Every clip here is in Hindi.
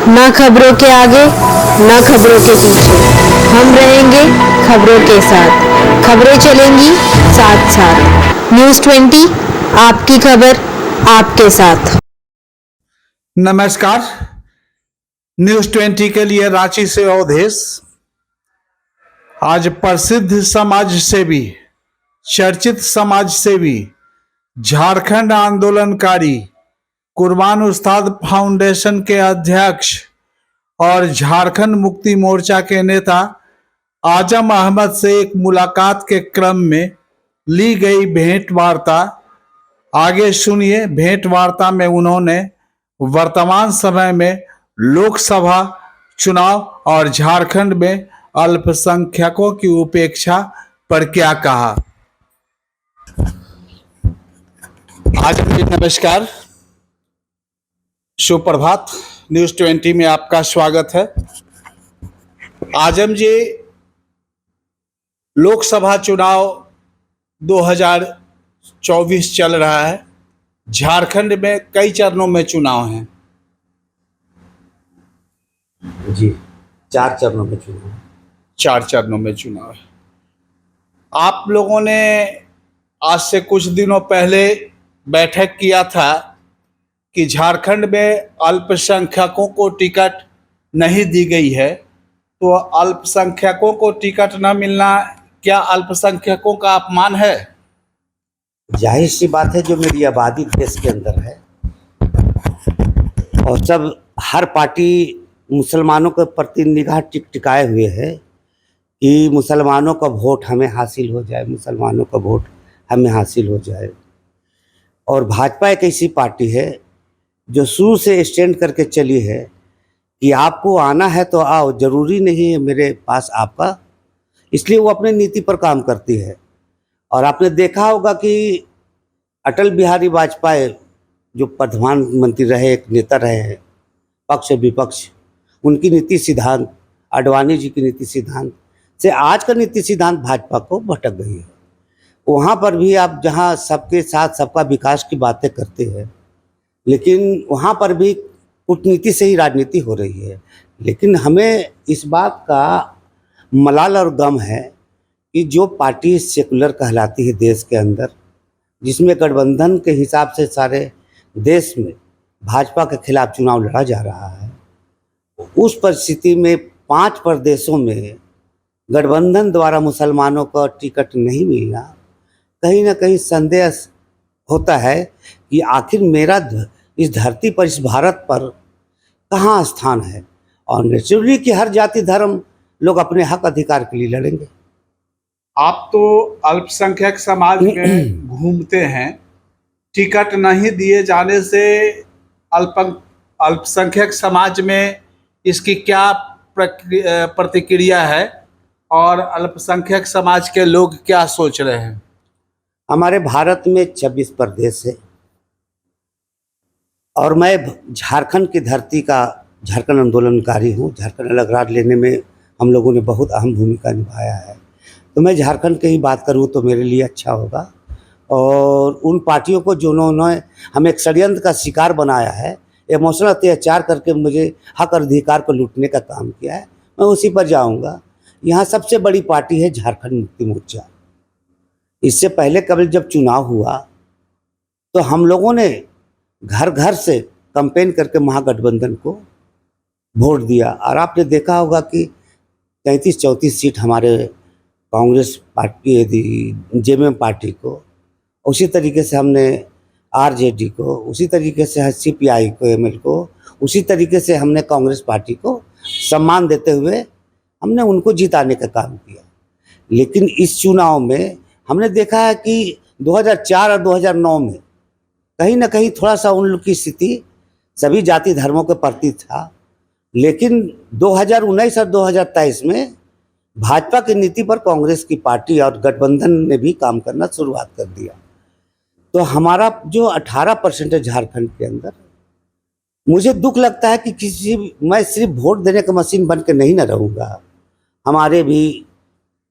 ना खबरों के आगे, ना खबरों के पीछे, हम रहेंगे खबरों के साथ। खबरें चलेंगी साथ साथ। न्यूज़ 20, आपकी खबर आपके साथ। नमस्कार। न्यूज़ 20 के लिए रांची से अवधेश। आज प्रसिद्ध समाज सेवी, चर्चित समाज सेवी, झारखंड आंदोलनकारी, कुर्बान उस्ताद फाउंडेशन के अध्यक्ष और झारखंड मुक्ति मोर्चा के नेता आजम अहमद से एक मुलाकात के क्रम में ली गई भेंट वार्ता। आगे सुनिए। भेंट वार्ता में उन्होंने वर्तमान समय में लोकसभा चुनाव और झारखंड में अल्पसंख्यकों की उपेक्षा पर क्या कहा। आजम जी नमस्कार, सुप्रभात। न्यूज़ 20 में आपका स्वागत है। आजम जी, लोकसभा चुनाव 2024 चल रहा है। झारखंड में कई चरणों में चुनाव हैं। जी, 4 चरणों में चुनाव है। 4 चरणों में चुनाव है। आप लोगों ने आज से कुछ दिनों पहले बैठक किया था कि झारखंड में अल्पसंख्यकों को टिकट नहीं दी गई है, तो अल्पसंख्यकों को टिकट न मिलना क्या अल्पसंख्यकों का अपमान है? जाहिर सी बात है, जो मेरी आबादी देश के अंदर है और सब हर पार्टी मुसलमानों के प्रति निगाह टिकाए हुए है कि मुसलमानों का वोट हमें हासिल हो जाए, मुसलमानों का वोट हमें हासिल हो जाए। और भाजपा एक ऐसी पार्टी है जो शुरू से स्टैंड करके चली है कि आपको आना है तो आओ, ज़रूरी नहीं है मेरे पास आपका। इसलिए वो अपने नीति पर काम करती है। और आपने देखा होगा कि अटल बिहारी वाजपेयी जो प्रधानमंत्री रहे, एक नेता रहे हैं, पक्ष विपक्ष, उनकी नीति सिद्धांत, आडवाणी जी की नीति सिद्धांत से आज का नीति सिद्धांत भाजपा को भटक गई है। वहाँ पर भी आप जहाँ सबके साथ सबका विकास की बातें करते हैं, लेकिन वहाँ पर भी कूटनीति से ही राजनीति हो रही है। लेकिन हमें इस बात का मलाल और गम है कि जो पार्टी सेकुलर कहलाती है देश के अंदर, जिसमें गठबंधन के हिसाब से सारे देश में भाजपा के खिलाफ चुनाव लड़ा जा रहा है, उस परिस्थिति में 5 प्रदेशों में गठबंधन द्वारा मुसलमानों को टिकट नहीं मिलना, कहीं ना कहीं संदेह होता है कि आखिर मेरा इस धरती पर, इस भारत पर कहाँ स्थान है। और नेचुरली कि हर जाति धर्म लोग अपने हक अधिकार के लिए लड़ेंगे। आप तो अल्पसंख्यक समाज में घूमते हैं। टिकट नहीं दिए जाने से अल्पसंख्यक समाज में इसकी क्या प्रतिक्रिया है और अल्पसंख्यक समाज के लोग क्या सोच रहे हैं? हमारे भारत में 26 प्रदेश है और मैं झारखंड की धरती का झारखंड आंदोलनकारी हूँ। झारखंड अलग राज्य लेने में हम लोगों ने बहुत अहम भूमिका निभाया है। तो मैं झारखंड की ही बात करूँ तो मेरे लिए अच्छा होगा। और उन पार्टियों को जिन्होंने हमें एक षड्यंत्र का शिकार बनाया है, इमोशनल अत्याचार करके मुझे हक और अधिकार को लूटने का काम किया है, मैं उसी पर जाऊंगा। यहाँ सबसे बड़ी पार्टी है झारखंड मुक्ति मोर्चा। इससे पहले कभी जब चुनाव हुआ तो हम लोगों ने घर घर से कैंपेन करके महागठबंधन को वोट दिया। और आपने देखा होगा कि 33-34 सीट हमारे कांग्रेस पार्टी दी, जेएमएम पार्टी को, उसी तरीके से हमने आरजेडी को, उसी तरीके से सीपीआई को, एमएल को, उसी तरीके से हमने कांग्रेस पार्टी को सम्मान देते हुए हमने उनको जिताने का काम किया। लेकिन इस चुनाव में हमने देखा है कि 2004 और 2009 में कहीं ना कहीं थोड़ा सा उन लोग की स्थिति सभी जाति धर्मों के प्रति था। लेकिन 2019 और 2023 में भाजपा की नीति पर कांग्रेस की पार्टी और गठबंधन ने भी काम करना शुरुआत कर दिया। तो हमारा जो 18% है झारखंड के अंदर, मुझे दुख लगता है कि मैं सिर्फ वोट देने का मशीन बन के नहीं न रहूँगा। हमारे भी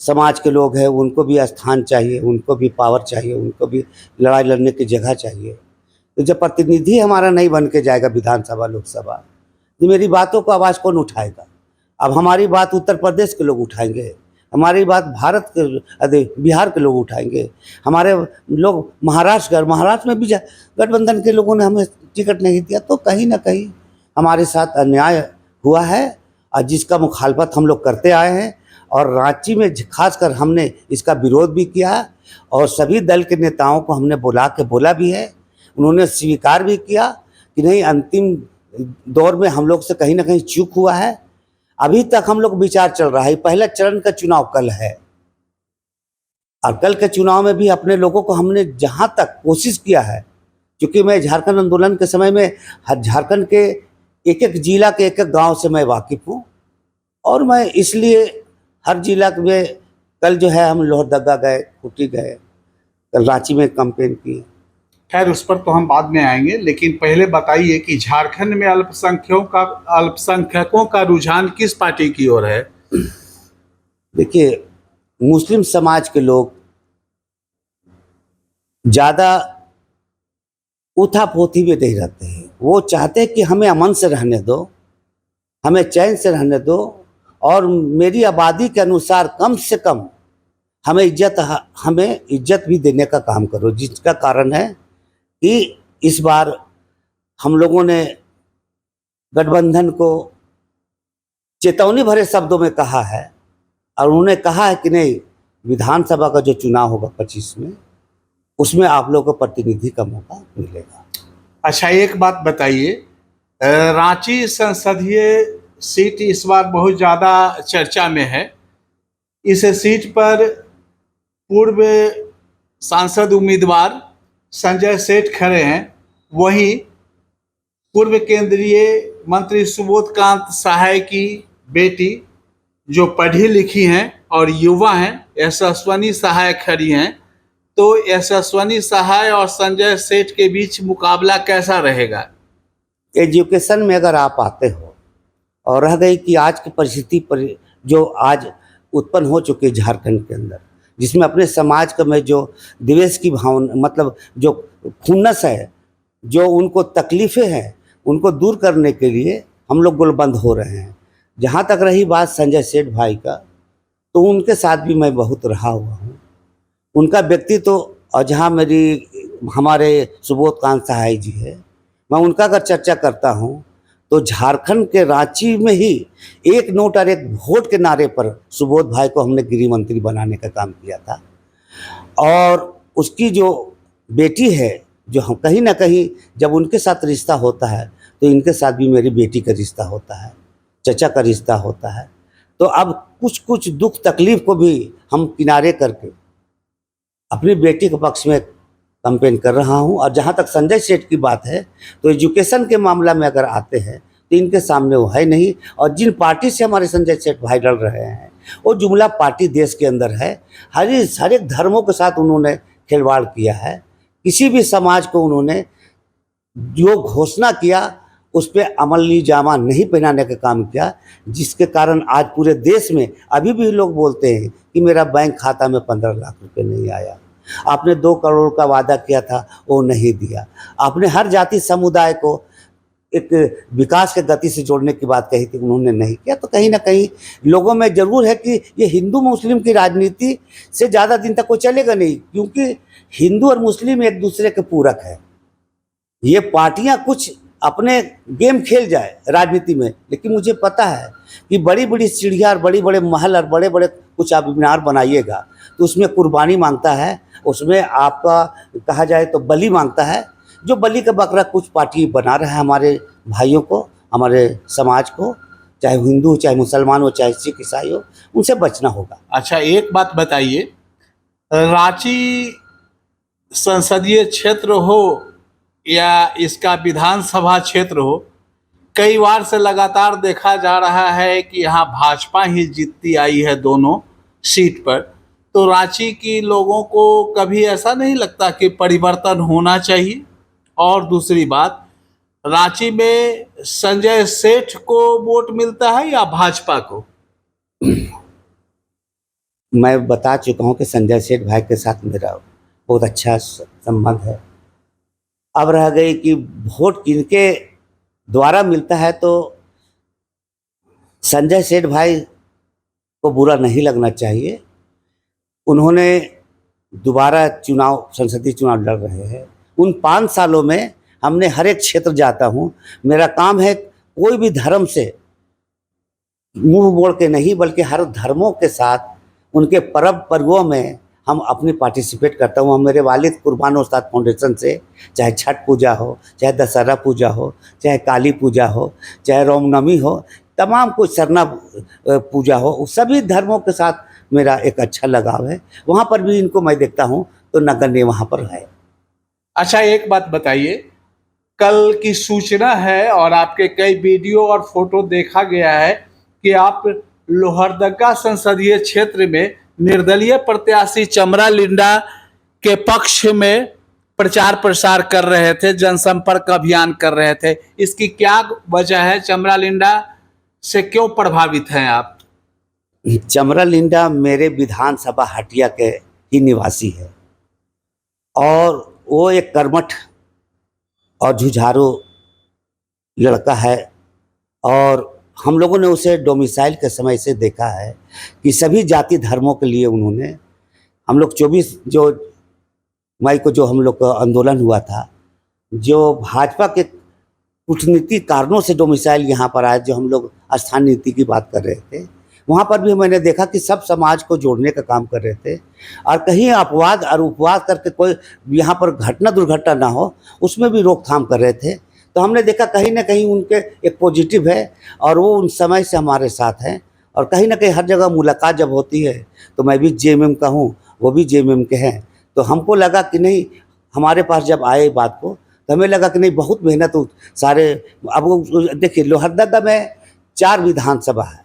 समाज के लोग हैं, उनको भी स्थान चाहिए, उनको भी पावर चाहिए, उनको भी लड़ाई लड़ने की जगह चाहिए। तो जब प्रतिनिधि हमारा नहीं बन के जाएगा विधानसभा लोकसभा, तो मेरी बातों को आवाज़ कौन उठाएगा? अब हमारी बात उत्तर प्रदेश के लोग उठाएंगे, हमारी बात भारत के बिहार के लोग उठाएंगे, हमारे लोग महाराष्ट्र में भी गठबंधन के लोगों ने हमें टिकट नहीं दिया। तो कहीं ना कहीं हमारे साथ अन्याय हुआ है और जिसका मुखालफत हम लोग करते आए हैं। और रांची में खासकर हमने इसका विरोध भी किया है और सभी दल के नेताओं को हमने बुला के बोला भी है। उन्होंने स्वीकार भी किया कि नहीं, अंतिम दौर में हम लोग से कहीं ना कहीं चूक हुआ है। अभी तक हम लोग विचार चल रहा है, पहला चरण का चुनाव कल है और कल के चुनाव में भी अपने लोगों को हमने जहां तक कोशिश किया है, क्योंकि मैं झारखंड आंदोलन के समय में झारखंड के एक एक जिला के एक एक गांव से मैं वाकिफ हूँ और मैं इसलिए हर जिला में कल जो है हम लोहरदगा गए, खूंटी गए, कल रांची में कैंपेन की। खैर उस पर तो हम बाद में आएंगे, लेकिन पहले बताइए कि झारखंड में अल्पसंख्यकों का रुझान किस पार्टी की ओर है? देखिए, मुस्लिम समाज के लोग ज़्यादा उथापोथी में नहीं रहते हैं। वो चाहते हैं कि हमें अमन से रहने दो, हमें चैन से रहने दो और मेरी आबादी के अनुसार कम से कम हमें इज्जत भी देने का काम करो। जिसका कारण है कि इस बार हम लोगों ने गठबंधन को चेतावनी भरे शब्दों में कहा है और उन्होंने कहा है कि नहीं, विधानसभा का जो चुनाव होगा 25 में, उसमें आप लोगों को प्रतिनिधि का मौका मिलेगा। अच्छा, एक बात बताइए, रांची संसदीय सीट इस बार बहुत ज़्यादा चर्चा में है। इस सीट पर पूर्व सांसद उम्मीदवार संजय सेठ खड़े हैं, वहीं पूर्व केंद्रीय मंत्री सुबोधकांत सहाय की बेटी जो पढ़ी लिखी हैं और युवा हैं, यशस्विनी सहाय खड़ी हैं। तो यशस्विनी सहाय और संजय सेठ के बीच मुकाबला कैसा रहेगा? एजुकेशन में अगर आप आते हो और रह गई कि आज की परिस्थिति पर जो आज उत्पन्न हो चुकी है झारखंड के अंदर, जिसमें अपने समाज का में जो द्वेष की भावना, मतलब जो खुन्नस है, जो उनको तकलीफ़ें हैं, उनको दूर करने के लिए हम लोग गोलबंद हो रहे हैं। जहाँ तक रही बात संजय सेठ भाई का, तो उनके साथ भी मैं बहुत रहा हुआ हूँ। उनका व्यक्तित्व और जहाँ हमारे सुबोधकांत सहाय जी है, मैं उनका अगर चर्चा करता हूँ तो झारखंड के रांची में ही एक नोट और एक वोट के नारे पर सुबोध भाई को हमने गृह मंत्री बनाने का काम किया था। और उसकी जो बेटी है, जो हम कहीं ना कहीं जब उनके साथ रिश्ता होता है तो इनके साथ भी मेरी बेटी का रिश्ता होता है, चचा का रिश्ता होता है। तो अब कुछ कुछ दुख तकलीफ को भी हम किनारे करके अपनी बेटी के पक्ष में कैंपेन कर रहा हूं। और जहां तक संजय सेठ की बात है, तो एजुकेशन के मामला में अगर आते हैं तो इनके सामने वो है नहीं। और जिन पार्टी से हमारे संजय सेठ भाई लड़ रहे हैं, वो जुमला पार्टी देश के अंदर है। हर एक धर्मों के साथ उन्होंने खिलवाड़ किया है। किसी भी समाज को उन्होंने जो घोषणा किया उस पर अमली जामा नहीं पहनाने का काम किया, जिसके कारण आज पूरे देश में अभी भी लोग बोलते हैं कि मेरा बैंक खाता में 15 लाख रुपए नहीं आया। आपने 2 करोड़ का वादा किया था, वो नहीं दिया। आपने हर जाति समुदाय को एक विकास के गति से जोड़ने की बात कही थी, उन्होंने नहीं किया। तो कहीं ना कहीं लोगों में जरूर है कि ये हिंदू मुस्लिम की राजनीति से ज़्यादा दिन तक वो चलेगा नहीं, क्योंकि हिंदू और मुस्लिम एक दूसरे के पूरक है। ये पार्टियां कुछ अपने गेम खेल जाए राजनीति में, लेकिन मुझे पता है कि बड़ी बड़ी सीढ़ियाँ और बड़े बड़े महल और बड़े बड़े कुछ आप मीनार बनाइएगा तो उसमें कुर्बानी मांगता है, उसमें आपका कहा जाए तो बलि मांगता है। जो बलि का बकरा कुछ पार्टी बना रहा है हमारे भाइयों को, हमारे समाज को, चाहे हिंदू चाहे मुसलमान हो चाहे सिख ईसाई हो, उनसे बचना होगा। अच्छा, एक बात बताइए, रांची संसदीय क्षेत्र हो या इसका विधानसभा क्षेत्र हो, कई बार से लगातार देखा जा रहा है कि यहाँ भाजपा ही जीतती आई है दोनों सीट पर। तो रांची की लोगों को कभी ऐसा नहीं लगता कि परिवर्तन होना चाहिए? और दूसरी बात, रांची में संजय सेठ को वोट मिलता है या भाजपा को? मैं बता चुका हूँ कि संजय सेठ भाई के साथ मेरा बहुत अच्छा संबंध है। अब रह गई कि वोट किनके द्वारा मिलता है, तो संजय सेठ भाई को बुरा नहीं लगना चाहिए। उन्होंने दोबारा चुनाव, संसदीय चुनाव लड़ रहे हैं। उन 5 सालों में हमने हर एक क्षेत्र जाता हूँ, मेरा काम है कोई भी धर्म से मुंह मोड़ के नहीं, बल्कि हर धर्मों के साथ उनके पर्व पर्वों में हम अपनी पार्टिसिपेट करता हूँ। मेरे वालिद कुर्बान उस्ताद फाउंडेशन से, चाहे छठ पूजा हो, चाहे दशहरा पूजा हो, चाहे काली पूजा हो, चाहे रामनवमी हो, तमाम कुछ सरना पूजा हो, उस सभी धर्मों के साथ मेरा एक अच्छा लगाव है। वहाँ पर भी इनको मैं देखता हूँ तो नगण्य वहाँ पर है। अच्छा, एक बात बताइए, कल की सूचना है और आपके कई वीडियो और फोटो देखा गया है कि आप लोहरदगा संसदीय क्षेत्र में निर्दलीय प्रत्याशी चमरा लिंडा के पक्ष में प्रचार प्रसार कर रहे थे, जनसंपर्क अभियान कर रहे थे। इसकी क्या वजह है? चमरा लिंडा से क्यों प्रभावित हैं आप? चमरा लिंडा मेरे विधानसभा हटिया के ही निवासी है और वो एक कर्मठ और जुझारू लड़का है। और हम लोगों ने उसे डोमिसाइल के समय से देखा है कि सभी जाति धर्मों के लिए उन्होंने, हम लोग 24 जो मई को जो हम लोग का आंदोलन हुआ था, जो भाजपा के कूटनीतिक कारणों से डोमिसाइल यहाँ पर आए, जो हम लोग स्थानीय नीति की बात कर रहे थे, वहाँ पर भी मैंने देखा कि सब समाज को जोड़ने का काम कर रहे थे और कहीं अपवाद और उपवाद करके कोई यहाँ पर घटना दुर्घटना ना हो उसमें भी रोकथाम कर रहे थे। तो हमने देखा कहीं ना कहीं उनके एक पॉजिटिव है और वो उन समय से हमारे साथ हैं। और कहीं ना कहीं हर जगह मुलाकात जब होती है तो मैं भी जेएमएम का हूँ, वो भी जेएमएम के हैं, तो हमको लगा कि नहीं, हमारे पास जब आए बात को तो हमें लगा कि नहीं, बहुत मेहनत हो सारे। अब देखिए, लोहरदगा में 4 विधानसभा है,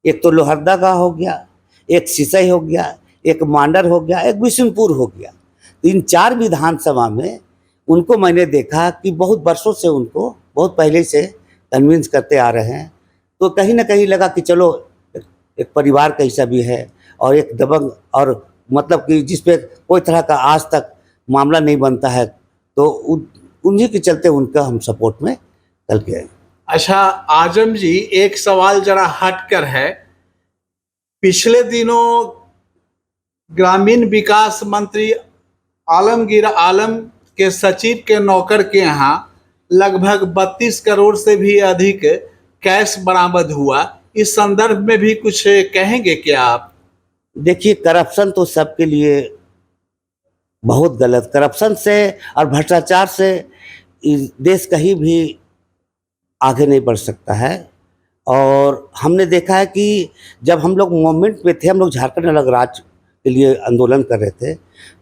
एक तो लोहरदगा हो गया, एक सिसई हो गया, एक मांडर हो गया, एक बिशुनपुर हो गया। तो इन 4 विधानसभा में उनको मैंने देखा कि बहुत वर्षों से उनको बहुत पहले से कन्विंस करते आ रहे हैं। तो कहीं ना कहीं लगा कि चलो एक परिवार कैसा भी है और एक दबंग, और मतलब कि जिस पे कोई तरह का आज तक मामला नहीं बनता है, तो उन्हीं के चलते उनका हम सपोर्ट में कल के। अच्छा आजम जी, एक सवाल जरा हटकर है। पिछले दिनों ग्रामीण विकास मंत्री आलमगीर आलम के सचिव के नौकर के यहाँ लगभग 32 करोड़ से भी अधिक कैश बरामद हुआ। इस संदर्भ में भी कुछ कहेंगे क्या आप? देखिए, करप्शन तो सबके लिए बहुत गलत, करप्शन से और भ्रष्टाचार से देश कहीं भी आगे नहीं बढ़ सकता है। और हमने देखा है कि जब हम लोग मूवमेंट में थे, हम लोग झारखंड अलग राज्य के लिए आंदोलन कर रहे थे,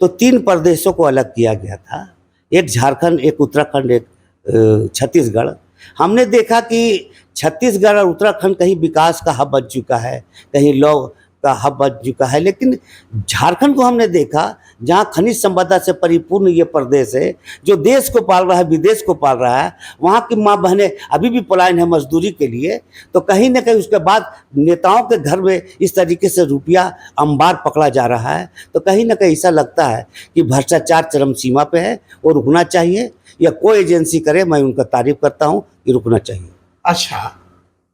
तो 3 प्रदेशों को अलग किया गया था, एक झारखंड, एक उत्तराखंड, एक छत्तीसगढ़। हमने देखा कि छत्तीसगढ़ और उत्तराखंड कहीं विकास का हब बन चुका है, कहीं लॉ का हब बन चुका है, लेकिन झारखंड को हमने देखा जहाँ खनिज संपदा से परिपूर्ण ये प्रदेश है, जो देश को पाल रहा है, विदेश को पाल रहा है, वहाँ की माँ बहनें अभी भी पलायन है मजदूरी के लिए। तो कहीं ना कहीं उसके बाद नेताओं के घर में इस तरीके से रुपया अंबार पकड़ा जा रहा है, तो कहीं ना कहीं ऐसा लगता है कि भ्रष्टाचार चरम सीमा पे है और रुकना चाहिए। या कोई एजेंसी करे, मैं उनका तारीफ करता हूँ कि रुकना चाहिए। अच्छा,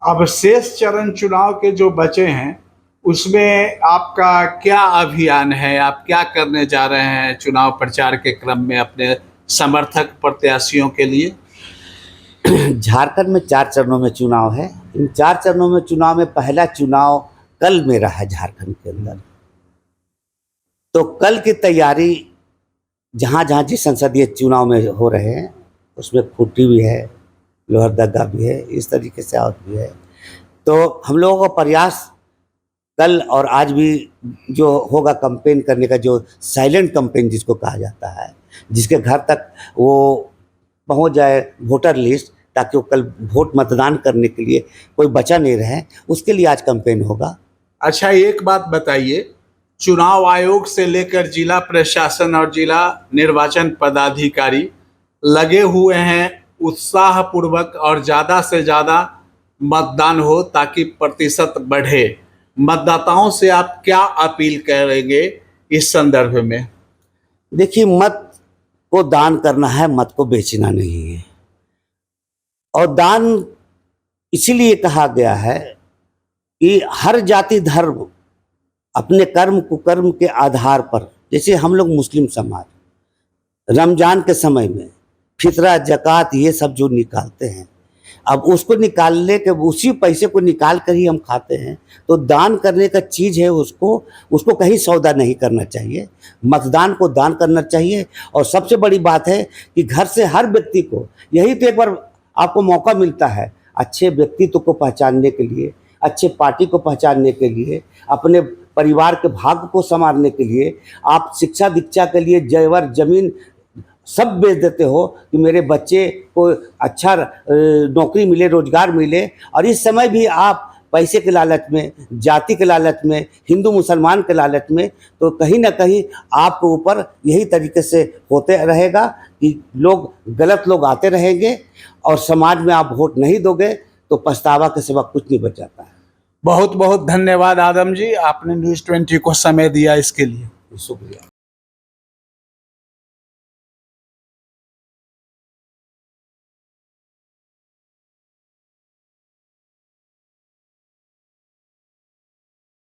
अब शेष चरण चुनाव के जो बचे हैं उसमें आपका क्या अभियान है? आप क्या करने जा रहे हैं चुनाव प्रचार के क्रम में अपने समर्थक प्रत्याशियों के लिए? झारखंड में 4 चरणों में चुनाव है। इन 4 चरणों में चुनाव में पहला चुनाव कल मेरा है झारखंड के अंदर। तो कल की तैयारी जहाँ जहाँ जिस संसदीय चुनाव में हो रहे हैं उसमें खूंटी भी है, लोहरदगा भी है, इस तरीके से और भी है। तो हम लोगों का प्रयास कल और आज भी जो होगा कैंपेन करने का, जो साइलेंट कैंपेन जिसको कहा जाता है, जिसके घर तक वो पहुंच जाए वोटर लिस्ट, ताकि वो कल वोट मतदान करने के लिए कोई बचा नहीं रहे, उसके लिए आज कैंपेन होगा। अच्छा, एक बात बताइए, चुनाव आयोग से लेकर जिला प्रशासन और जिला निर्वाचन पदाधिकारी लगे हुए हैं उत्साहपूर्वक और ज़्यादा से ज़्यादा मतदान हो ताकि प्रतिशत बढ़े। मतदाताओं से आप क्या अपील करेंगे इस संदर्भ में? देखिए, मत को दान करना है, मत को बेचना नहीं है। और दान इसीलिए कहा गया है कि हर जाति धर्म अपने कर्म कुकर्म के आधार पर, जैसे हम लोग मुस्लिम समाज रमजान के समय में फितरा जक़ात ये सब जो निकालते हैं, अब उसको निकालने के उसी पैसे को निकाल कर ही हम खाते हैं। तो दान करने का चीज़ है, उसको कहीं सौदा नहीं करना चाहिए। मतदान को दान करना चाहिए। और सबसे बड़ी बात है कि घर से हर व्यक्ति को, यही तो एक बार आपको मौका मिलता है अच्छे व्यक्तित्व को पहचानने के लिए, अच्छे पार्टी को पहचानने के लिए, अपने परिवार के भाग्य को संवारने के लिए। आप शिक्षा दीक्षा के लिए जेवर जमीन सब बेच देते हो कि मेरे बच्चे को अच्छा नौकरी मिले, रोजगार मिले। और इस समय भी आप पैसे के लालच में, जाति के लालच में, हिंदू मुसलमान के लालच में, तो कहीं ना कहीं आपके ऊपर यही तरीके से होते रहेगा कि गलत लोग आते रहेंगे और समाज में आप वोट नहीं दोगे तो पछतावा के सिवा कुछ नहीं बच जाता है। बहुत बहुत धन्यवाद आदम जी, आपने न्यूज़ 20 को समय दिया इसके लिए। शुक्रिया।